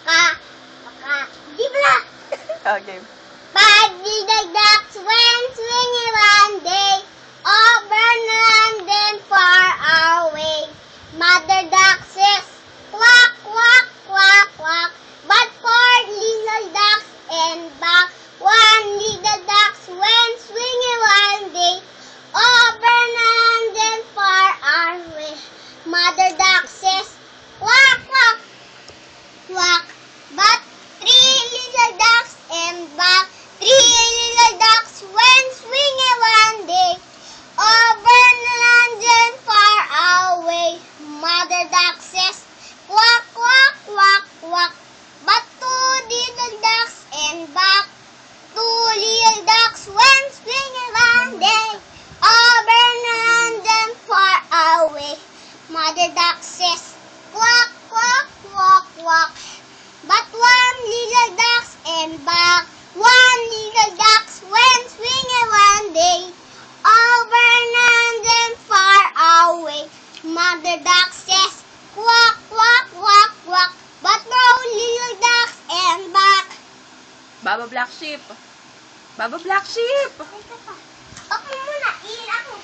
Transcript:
Di ba? Okay. 5 little ducks went swinging one day over land and far away. Mother duck says, quack, quack, quack, quack. But 4 little ducks and back. 1 little ducks went swinging one day over land and far away. Mother duck says, quack, quack, quack. But 3 little ducks and back. 3 little ducks went swinging one day over land and far away. Mother duck says, quack, quack, quack, quack. But 2 little ducks and back. 2 little ducks went swinging one day over land and far away. Mother duck says, quack, quack, quack, quack. But 1 little ducks and back. 1 little ducks went swinging one day over land and far away. Mother duck says, quack, quack, quack, quack. But no little ducks and back. Baba Black Sheep. Baba Black Sheep. Okay muna, iin ako.